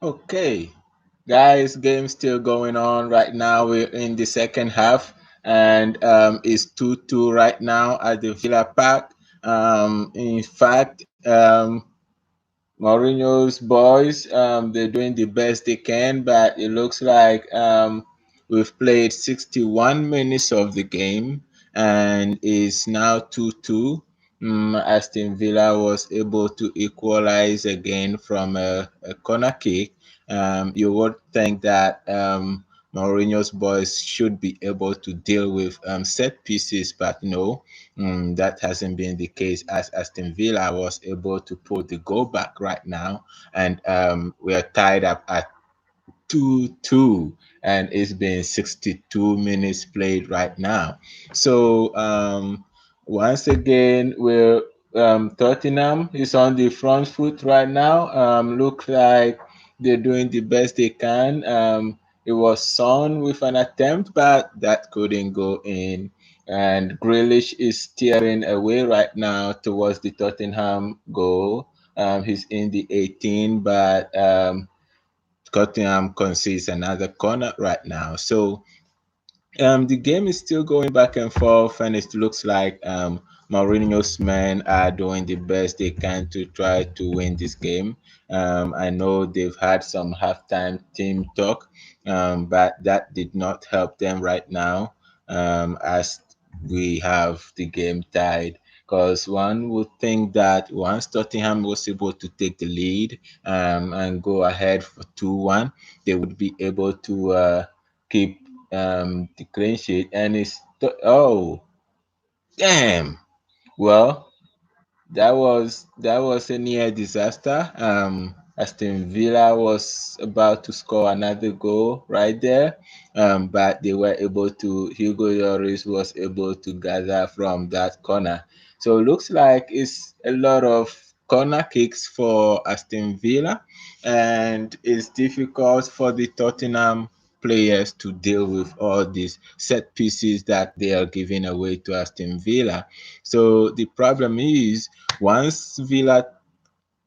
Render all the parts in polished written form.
Okay, guys, game still going on right now. We're in the second half, and it's 2-2 right now at the Villa Park. In fact, Mourinho's boys, they're doing the best they can, but it looks like we've played 61 minutes of the game, and it's now 2-2. Aston Villa was able to equalize again from a corner kick. You would think that Mourinho's boys should be able to deal with set pieces, but no, that hasn't been the case, as Aston Villa was able to pull the goal back right now, and we are tied up at 2-2, and it's been 62 minutes played right now. So once again, we're Tottenham is on the front foot right now. Look like they're doing the best they can. It was Son with an attempt, but that couldn't go in. And Grealish is steering away right now towards the Tottenham goal. He's in the 18, but Tottenham concedes another corner right now. So the game is still going back and forth, and it looks like Mourinho's men are doing the best they can to try to win this game. I know they've had some halftime team talk, but that did not help them right now, as we have the game tied. Because one would think that once Tottenham was able to take the lead and go ahead for 2-1, they would be able to keep the clean sheet, and oh, damn. Well, that was a near disaster. Aston Villa was about to score another goal right there, but they were able to. Hugo Lloris was able to gather from that corner. So it looks like it's a lot of corner kicks for Aston Villa, and it's difficult for the Tottenham players to deal with all these set pieces that they are giving away to Aston Villa. So the problem is once Villa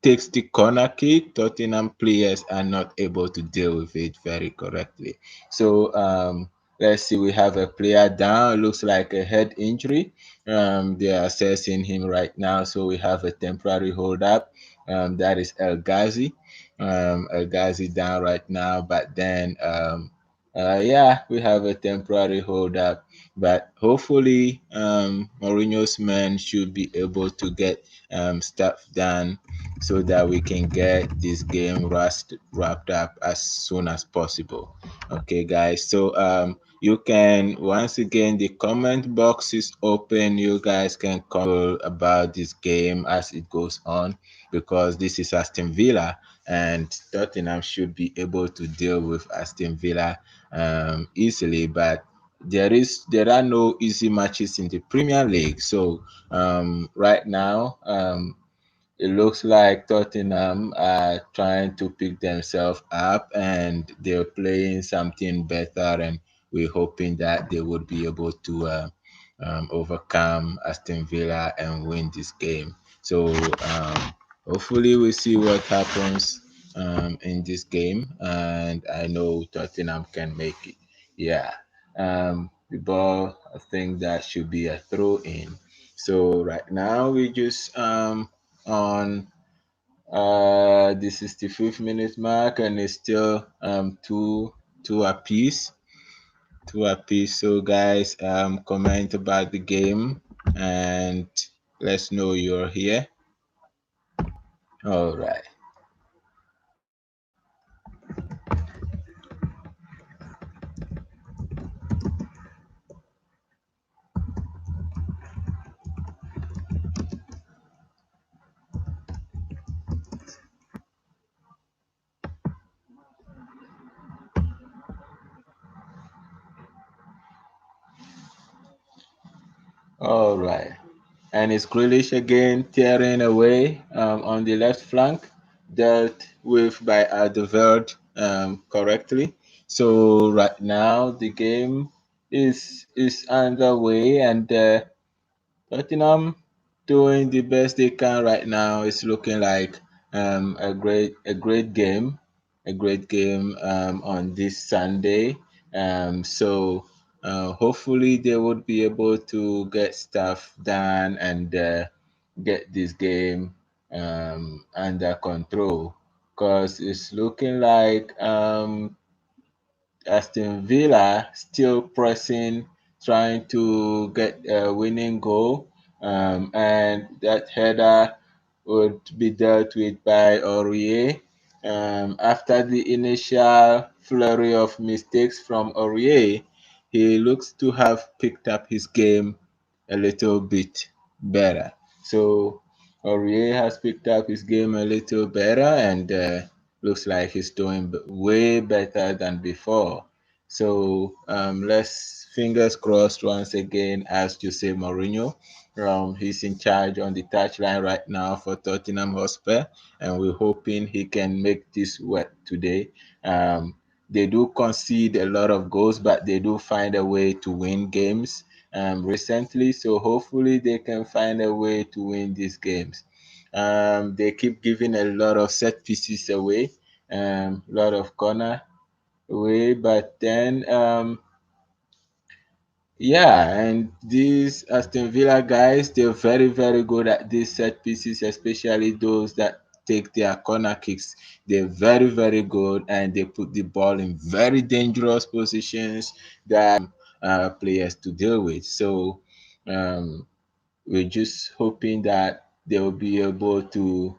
takes the corner kick, Tottenham players are not able to deal with it very correctly. So let's see, we have a player down. It looks like a head injury. They are assessing him right now. So we have a temporary hold up. That is El Ghazi. El Ghazi down right now, but then yeah, we have a temporary hold up. But hopefully, Mourinho's men should be able to get stuff done so that we can get this game wrapped up as soon as possible. Okay, guys. So you can, once again, the comment box is open. You guys can comment about this game as it goes on, because this is Aston Villa, and Tottenham should be able to deal with Aston Villa easily. But there are no easy matches in the Premier League. So right now, it looks like Tottenham are trying to pick themselves up, and they're playing something better, and we're hoping that they would be able to overcome Aston Villa and win this game. So hopefully we see what happens in this game, and I know Tottenham can make it. Yeah. The ball, I think that should be a throw in. So right now we just on the 65th minute mark, and it's still two apiece, two apiece. So guys, comment about the game and let's know you're here. All right. All right. And it's Grealish again tearing away on the left flank, dealt with by Alderweireld correctly. So right now the game is underway, and Tottenham doing the best they can right now. It's looking like a great game, a great game on this Sunday. So hopefully they would be able to get stuff done and get this game under control, because it's looking like Aston Villa still pressing, trying to get a winning goal, and that header would be dealt with by Aurier. After the initial flurry of mistakes from Aurier, he looks to have picked up his game a little bit better. So Aurier has picked up his game a little better, and looks like he's doing way better than before. So let's fingers crossed once again as Jose Mourinho. He's in charge on the touchline right now for Tottenham Hotspur, and we're hoping he can make this work today. Um, they do concede a lot of goals, but they do find a way to win games recently. So hopefully they can find a way to win these games. They keep giving a lot of set pieces away, a lot of corner away, but then yeah, and these Aston Villa guys, they're very, very good at these set pieces, especially those that take their corner kicks. They're very, very good, and they put the ball in very dangerous positions that players to deal with. So um, we're just hoping that they'll be able to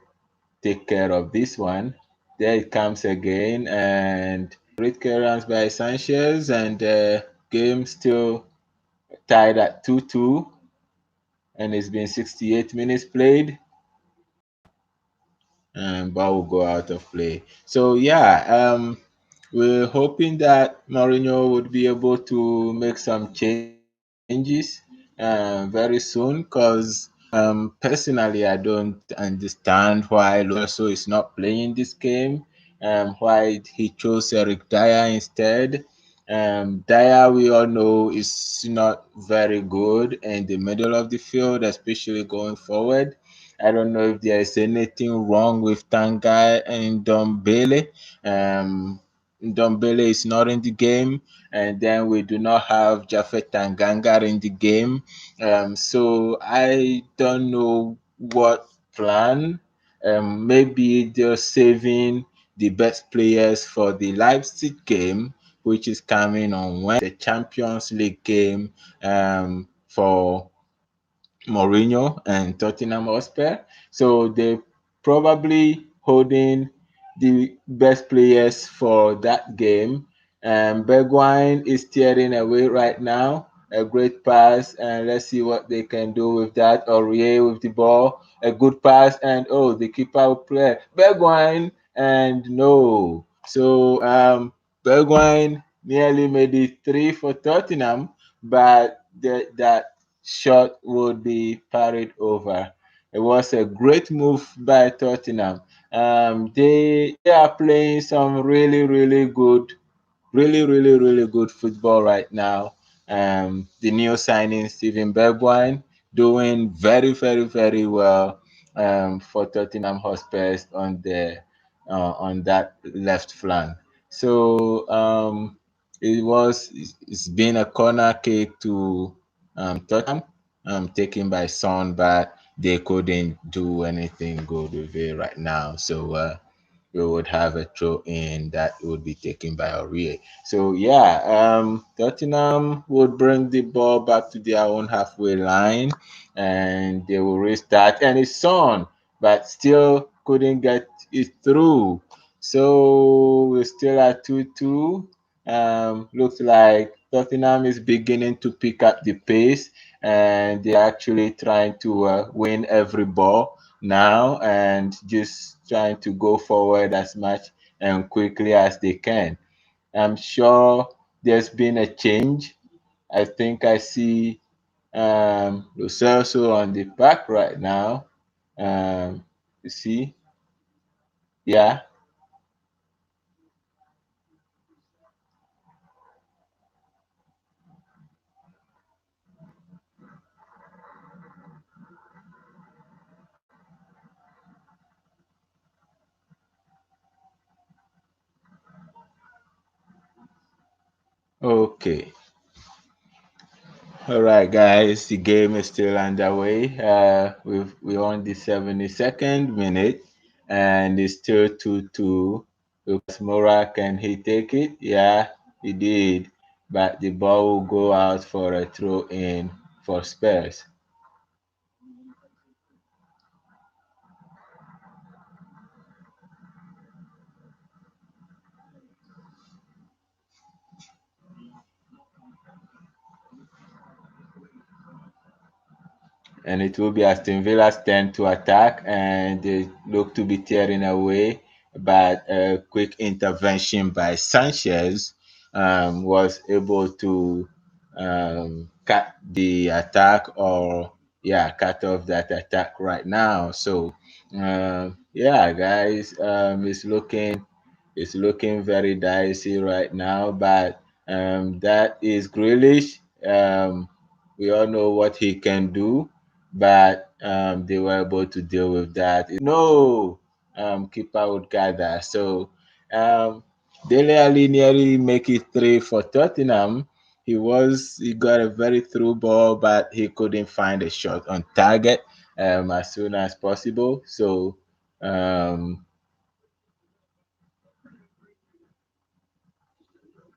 take care of this one. There it comes again, and great clearance by Sanchez, and game still tied at 2-2, and it's been 68 minutes played, and ball will go out of play. So yeah, we're hoping that Mourinho would be able to make some changes very soon, because personally I don't understand why Lo Celso is not playing this game, why he chose Eric Dyer instead. Dyer, we all know, is not very good in the middle of the field, especially going forward. I don't know if there is anything wrong with Tanguy and Dombele. Dombele is not in the game, and then we do not have Jafet Tanganga in the game. So I don't know what plan. Maybe they're saving the best players for the Leipzig game, which is coming on Wednesday, the Champions League game for Mourinho and Tottenham Hotspur. So they probably holding the best players for that game. Bergwijn is steering away right now. A great pass, and let's see what they can do with that. Aurier with the ball, a good pass, and oh, the keeper will play Bergwijn, and no. So Bergwijn nearly made it three for Tottenham, but that shot would be parried over. It was a great move by Tottenham. They are playing some really good football right now. The new signing Steven Bergwijn doing very well for Tottenham Hotspur on that left flank. So it's been a corner kick to Tottenham, taken by Son, but they couldn't do anything good with it right now. So we would have a throw in that would be taken by Aurier. So yeah, Tottenham would bring the ball back to their own halfway line, and they will restart. And it's on, but still couldn't get it through. So we're still at 2-2. Looks like Tottenham is beginning to pick up the pace, and they're actually trying to win every ball now and just trying to go forward as much and quickly as they can. I'm sure there's been a change. I think I see Lo Celso on the back right now. You see, yeah. Okay. All right, guys. The game is still underway. We're on the 72nd minute, and it's still 2-2. Lucas Moura, can he take it? Yeah, he did. But the ball will go out for a throw in for Spurs. And it will be Aston Villa's turn to attack, and they look to be tearing away. But a quick intervention by Sanchez was able to cut the attack, or yeah, cut off that attack right now. So yeah, guys, it's looking very dicey right now. But that is Grealish. We all know what he can do, but they were able to deal with that. No, keeper would gather. So um, Dele Alli nearly make it three for Tottenham. He got a very through ball, but he couldn't find a shot on target as soon as possible. So um,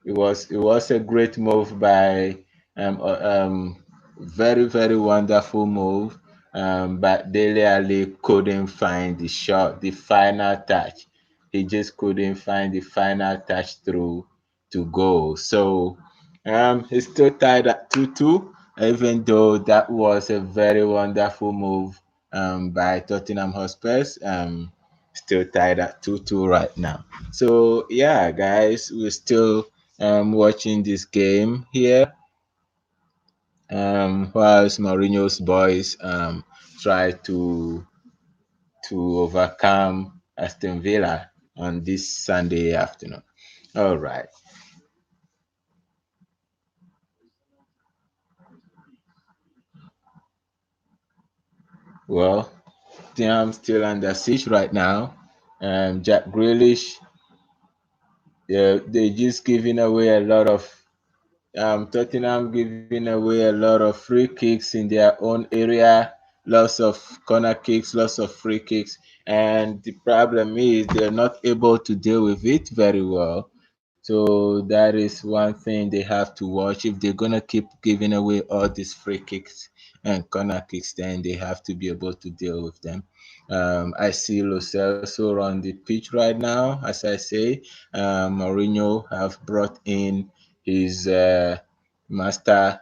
it was a great move by very very wonderful move. But Dele Alli couldn't find the shot, the final touch. He just couldn't find the final touch through to goal. So he's still tied at 2-2, even though that was a very wonderful move by Tottenham Hotspurs. Still tied at 2-2 right now. So yeah, guys, we're still watching this game here, whilst Mourinho's boys try to overcome Aston Villa on this Sunday afternoon. All right. Well, Tottenham still under siege right now. Jack Grealish, they're just giving away a lot of Tottenham giving away a lot of free kicks in their own area, lots of corner kicks, lots of free kicks, and the problem is they're not able to deal with it very well. So that is one thing they have to watch. If they're gonna keep giving away all these free kicks and corner kicks, then they have to be able to deal with them. I see Lo Celso on the pitch right now. As I say, Mourinho have brought in his master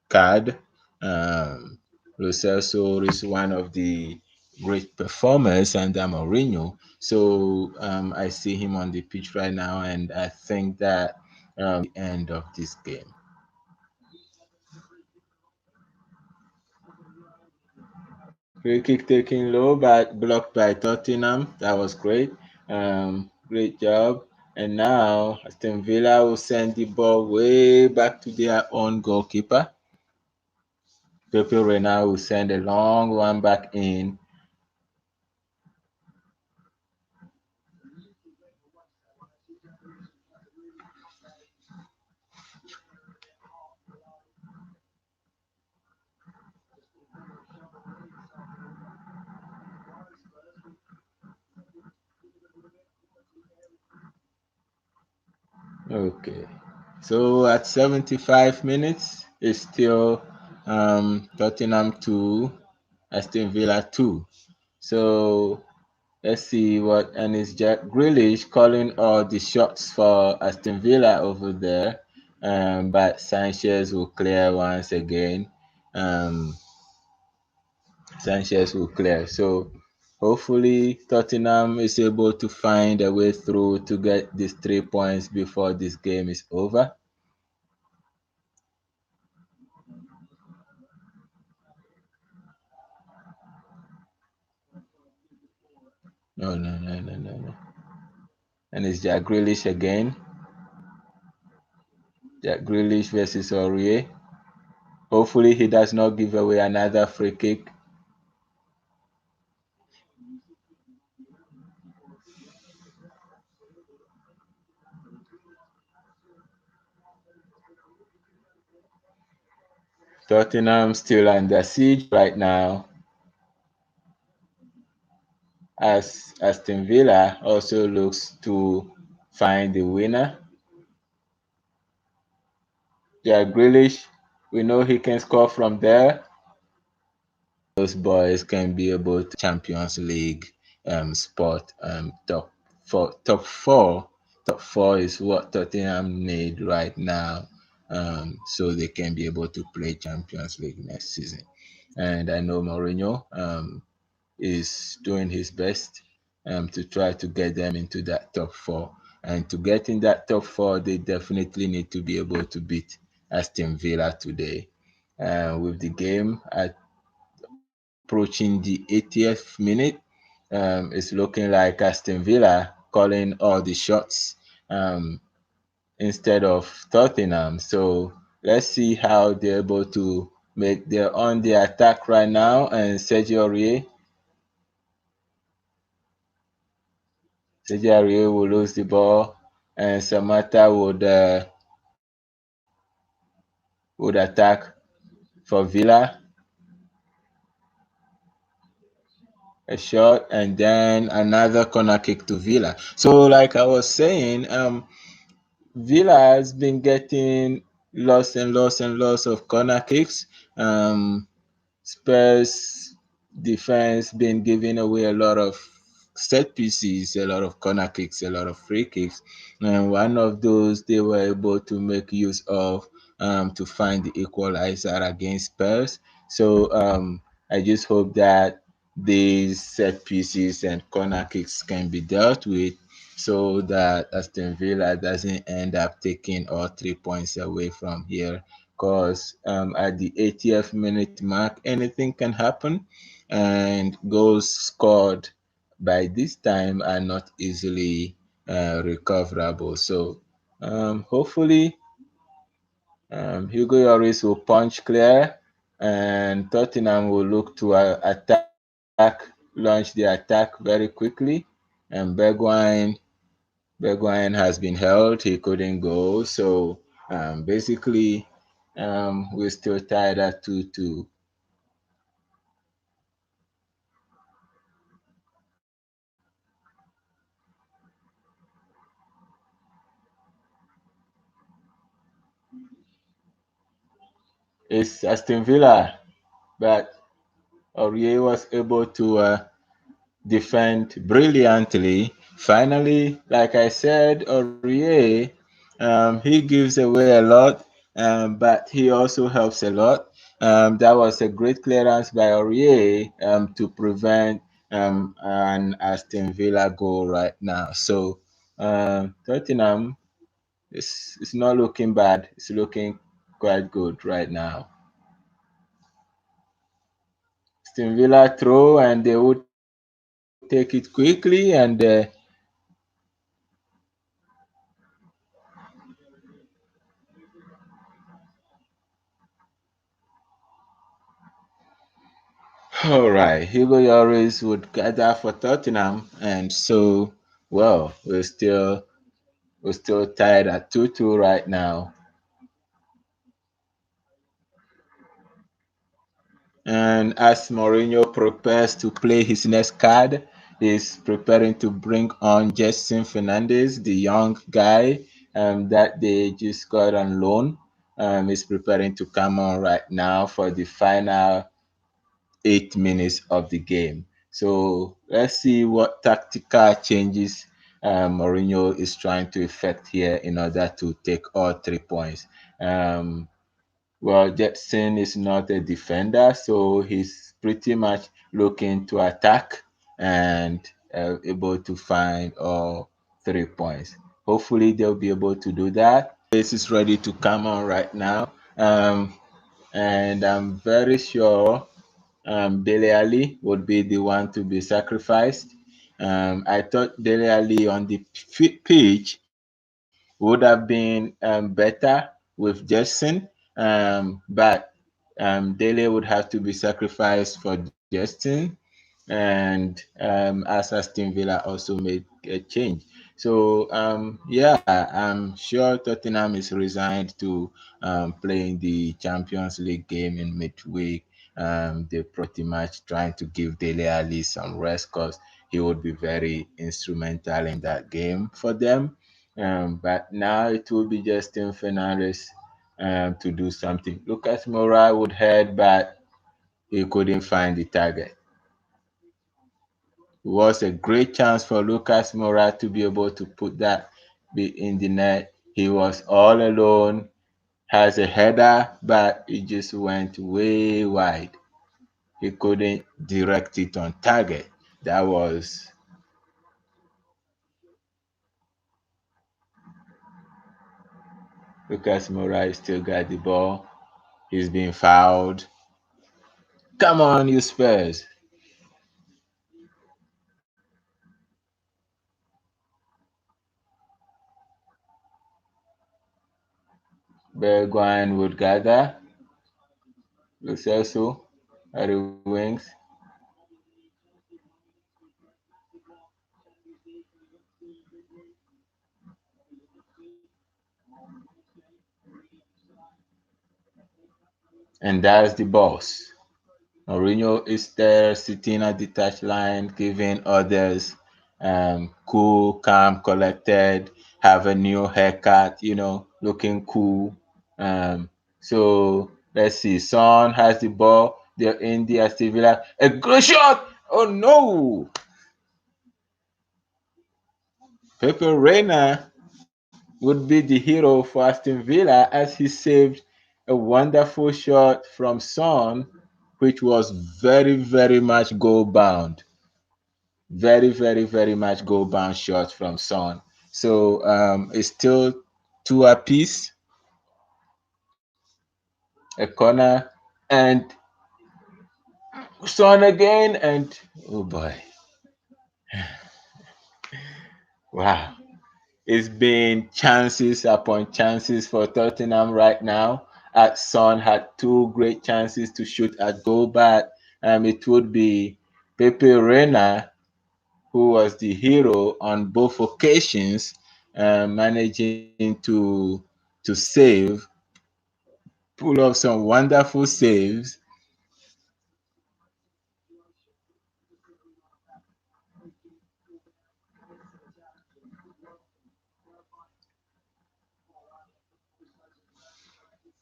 card. Lo Celso is one of the great performers under Mourinho. So I see him on the pitch right now, and I think that the end of this game. Free kick taken low, but blocked by Tottenham. That was great. Great job. And now Aston Villa will send the ball way back to their own goalkeeper. Pepe Reina will send a long one back in. Okay. So at 75 minutes, it's still Tottenham 2, Aston Villa 2. So let's see what, and it's Jack Grealish calling all the shots for Aston Villa over there. But Sanchez will clear once again. Um, Sanchez will clear. So hopefully Tottenham is able to find a way through to get these 3 points before this game is over. No, no, no, no, no, no. And it's Jack Grealish again. Jack Grealish versus Aurier. Hopefully he does not give away another free kick. Tottenham still under siege right now, as Aston Villa also looks to find the winner. Jack Grealish, we know he can score from there. Those boys can be able to Champions League spot top four is what Tottenham need right now, so they can be able to play Champions League next season. And I know Mourinho is doing his best to try to get them into that top four. And to get in that top four, they definitely need to be able to beat Aston Villa today. With the game approaching the 80th minute, it's looking like Aston Villa calling all the shots instead of Tottenham. So let's see how they're able to make. They're on the attack right now, and Sergio Aurier will lose the ball, and Samata would attack for Villa. A shot and then another corner kick to Villa. So, like I was saying, Villa has been getting lots of corner kicks. Spurs defense been giving away a lot of set pieces, a lot of corner kicks, a lot of free kicks. And one of those they were able to make use of to find the equalizer against Spurs. So I just hope that these set pieces and corner kicks can be dealt with so that Aston Villa doesn't end up taking all 3 points away from here because at the 80th minute mark, anything can happen, and goals scored by this time are not easily recoverable. So hopefully, Hugo Lloris will punch clear, and Tottenham will look to launch the attack very quickly. And Bergwijn has been held; he couldn't go. So basically, we're still tied at 2-2. It's Aston Villa, but Aurier was able to defend brilliantly. Finally, like I said, Aurier, he gives away a lot, but he also helps a lot. That was a great clearance by Aurier to prevent an Aston Villa goal right now. So Tottenham is not looking bad. It's looking quite good right now. Aston Villa throw and they would take it quickly and all right, Hugo Lloris would gather for Tottenham, and so we're still tied at 2-2 right now. And as Mourinho prepares to play his next card, he's preparing to bring on Jason Fernandez, the young guy that they just got on loan. He's preparing to come on right now for the final 8 minutes of the game. So let's see what tactical changes Mourinho is trying to effect here in order to take all 3 points. Well, Jetson is not a defender, so he's pretty much looking to attack and able to find all 3 points. Hopefully, they'll be able to do that. This is ready to come on right now. And I'm very sure Dele Ali would be the one to be sacrificed. I thought Dele Ali on the pitch would have been better with Jackson, but Dele would have to be sacrificed for Justin, and as Aston Villa also made a change. So yeah, I'm sure Tottenham is resigned to playing the Champions League game in midweek. They're pretty much trying to give Dele Alli some rest because he would be very instrumental in that game for them. But now it will be Justin Fernandez to do something. Lucas Moura would head, but he couldn't find the target. It was a great chance for Lucas Moura to be able to put that bit in the net. He was all alone, has a header, but it just went way wide. He couldn't direct it on target. That was Lucas Moura still got the ball. He's been fouled. Come on, you Spurs. Bergwijn would gather. Lo Celso at the wings. And that's the boss. Mourinho is there sitting at the touchline, giving others cool, calm, collected, have a new haircut, looking cool. So let's see. Son has the ball. They're in the Aston Villa. A good shot! Oh no! Pepe Reina would be the hero for Aston Villa as he saved a wonderful shot from Son, which was very, very much goal bound. Very, very, very much goal bound shot from Son. So it's still two apiece, a corner, and Son again, and oh boy, wow. It's been chances upon chances for Tottenham right now. Son had two great chances to shoot at goal, but it would be Pepe Reina who was the hero on both occasions, managing to save, pull off some wonderful saves.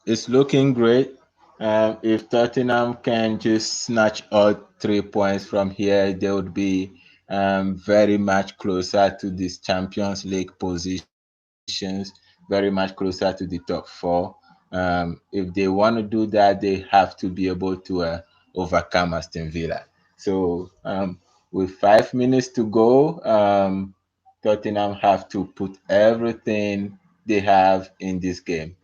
It's looking great. If Tottenham can just snatch all 3 points from here, they would be very much closer to these Champions League positions, very much closer to the top four. If they want to do that, they have to be able to overcome Aston Villa. So, with 5 minutes to go, Tottenham have to put everything they have in this game.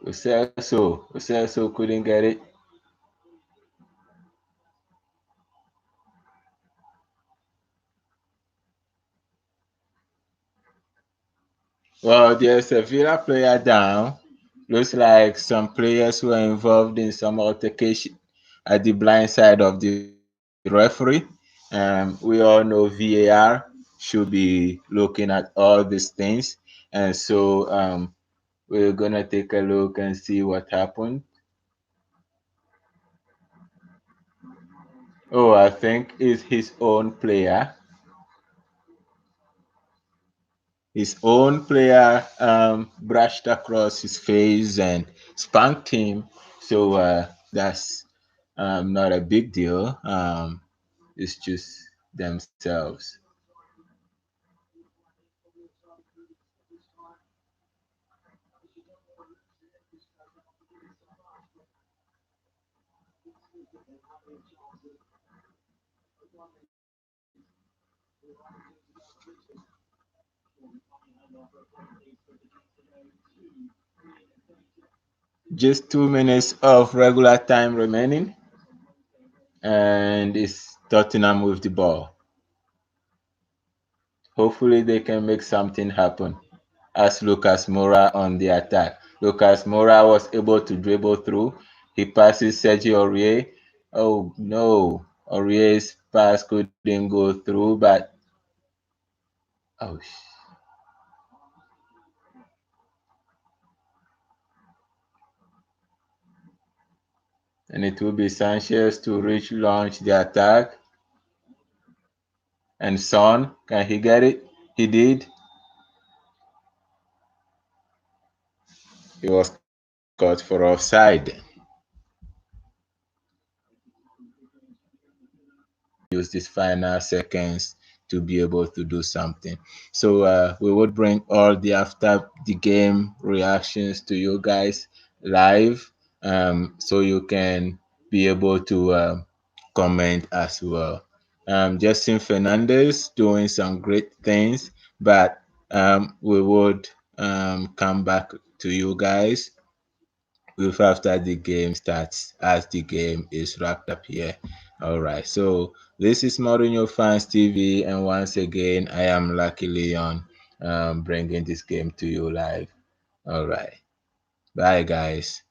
Uselso couldn't get it. Well, there's a Villa player down. Looks like some players were involved in some altercation at the blind side of the referee. We all know VAR should be looking at all these things. And so we're going to take a look and see what happened. Oh, I think it's his own player. His own player brushed across his face and spanked him. So that's not a big deal. It's just themselves. Just 2 minutes of regular time remaining, and it's Tottenham with the ball. Hopefully, they can make something happen. As Lucas Moura on the attack. Lucas Moura was able to dribble through. He passes Sergio Aurier. Oh no, Aurier's pass couldn't go through, but oh, and it will be Sanchez to reach launch the attack. And Son, can he get it? He did. He was caught for offside. Use these final seconds to be able to do something. So we would bring all the after the game reactions to you guys live, so you can be able to comment as well. Justin Fernandez doing some great things, but we would come back to you guys with after the game starts as the game is wrapped up here. All right. So this is Mourinho Fans TV, and once again, I am Lucky Leon, bringing this game to you live. All right. Bye, guys.